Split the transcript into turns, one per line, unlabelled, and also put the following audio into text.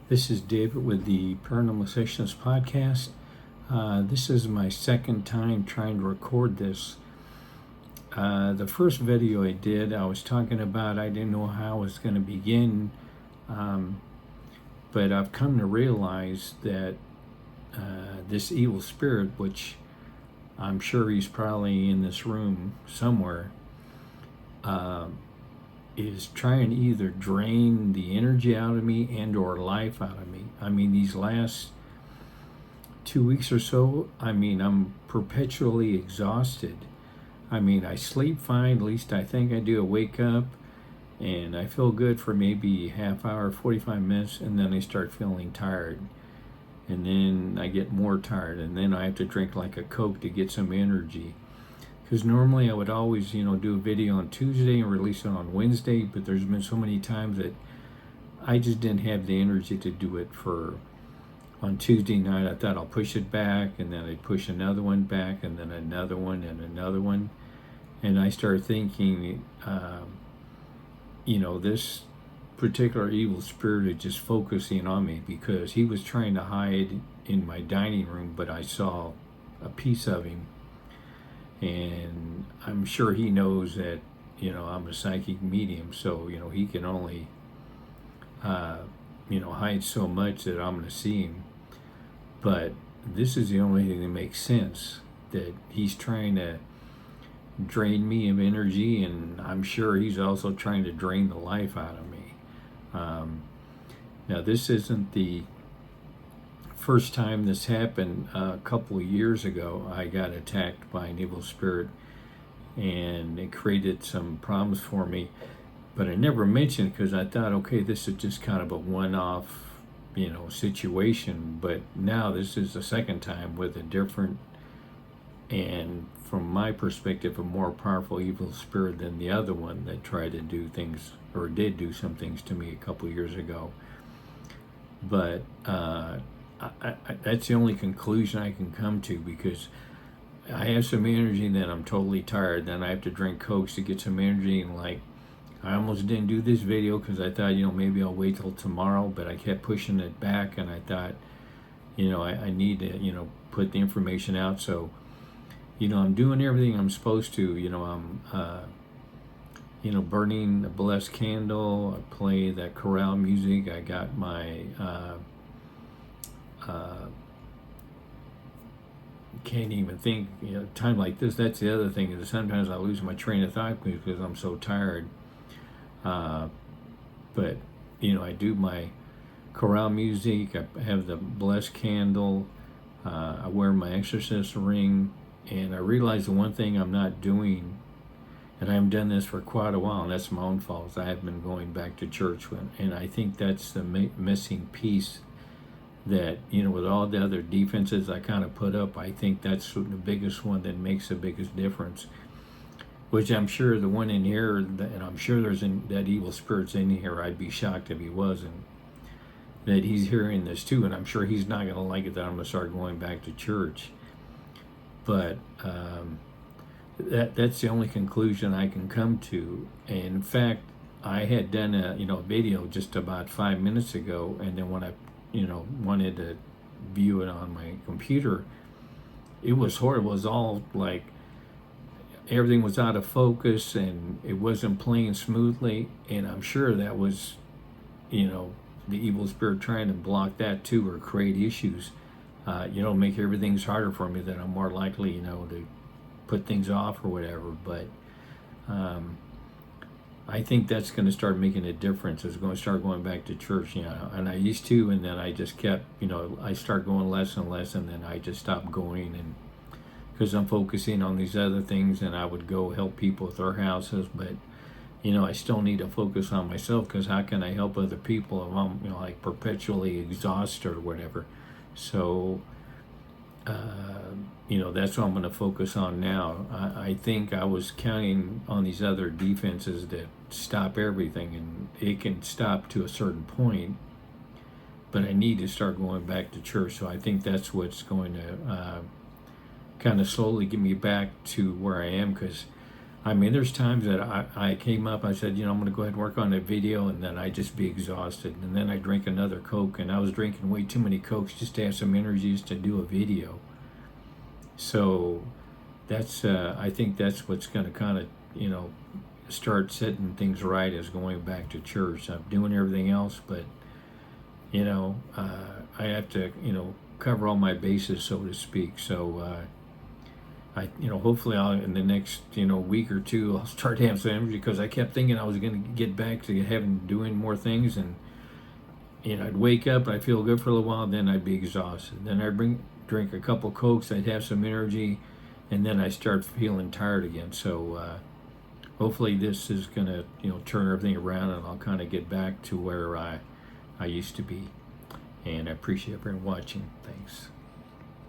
This is David with the Paranormal-Activity podcast. This is my second time trying to record this. The first video I did, I was talking about I didn't know how I was going to begin, but I've come to realize that this evil spirit, which I'm sure he's probably in this room somewhere, is trying to either drain the energy out of me and or life out of me. I mean, these last 2 weeks or so, I'm perpetually exhausted. I sleep fine, at least I think I do. I wake up and I feel good for maybe half hour, 45 minutes, and then I start feeling tired. And then I get more tired, and then I have to drink like a Coke to get some energy. Because normally I would always, do a video on Tuesday and release it on Wednesday, but there's been so many times that I just didn't have the energy to do it on Tuesday night. I thought I'll push it back, and then I'd push another one back, and then another one, and another one. And I started thinking, this particular evil spirit is just focusing on me because he was trying to hide in my dining room, but I saw a piece of him. And I'm sure he knows that, I'm a psychic medium, so, he can only, hide so much that I'm going to see him. But this is the only thing that makes sense, that he's trying to drain me of energy, and I'm sure he's also trying to drain the life out of me. Now, this isn't the first time this happened. A couple of years ago, I got attacked by an evil spirit, and it created some problems for me, but I never mentioned it because I thought, okay, this is just kind of a one-off situation. But now this is the second time with a different, and from my perspective, a more powerful evil spirit than the other one that tried to do things, or did do some things to me a couple of years ago. But that's the only conclusion I can come to, because I have some energy, and then I'm totally tired. Then I have to drink Cokes to get some energy, and I almost didn't do this video because I thought, maybe I'll wait till tomorrow, but I kept pushing it back, and I thought, I need to, put the information out. So, I'm doing everything I'm supposed to. I'm, burning a blessed candle. I play that chorale music. I got my, can't even think, time like this. That's the other thing, is sometimes I lose my train of thought because I'm so tired. But, I do my chorale music. I have the blessed candle. I wear my exorcist ring. And I realize the one thing I'm not doing, and I haven't done this for quite a while, and that's my own fault. I have been going back to church, and I think that's the missing piece. That, with all the other defenses I kind of put up, I think that's the biggest one that makes the biggest difference. Which I'm sure the one in here, and I'm sure that evil spirit's in here. I'd be shocked if he wasn't. That he's hearing this too, and I'm sure he's not going to like it that I'm going to start going back to church. But that's the only conclusion I can come to. And in fact, I had done a video just about 5 minutes ago, and then when I wanted to view it on my computer, it was horrible. It was all like everything was out of focus, and it wasn't playing smoothly. And I'm sure that was, the evil spirit trying to block that too, or create issues. Make everything's harder for me, that I'm more likely, to put things off or whatever. But I think that's going to start making a difference. It's going to start going back to church, and I used to, and then I just kept, I start going less and less, and then I just stopped going, and because I'm focusing on these other things, and I would go help people with their houses, but, I still need to focus on myself, because how can I help other people if I'm, perpetually exhausted or whatever? So, that's what I'm going to focus on now. I think I was counting on these other defenses that stop everything, and it can stop to a certain point, but I need to start going back to church. So I think that's what's going to kind of slowly get me back to where I am, because I mean, there's times that I came up, I said, I'm going to go ahead and work on a video, and then I'd just be exhausted. And then I drink another Coke, and I was drinking way too many Cokes just to have some energies to do a video. So that's, I think that's what's going to kind of, start setting things right, is going back to church. I'm doing everything else, but, I have to, cover all my bases, so to speak. So, hopefully in the next, week or two, I'll start having some energy, because I kept thinking I was going to get back to doing more things, and, I'd wake up, I'd feel good for a little while, then I'd be exhausted. Then I'd drink a couple Cokes, I'd have some energy, and then I start feeling tired again. So, hopefully this is going to, turn everything around, and I'll kind of get back to where I used to be. And I appreciate everyone watching. Thanks.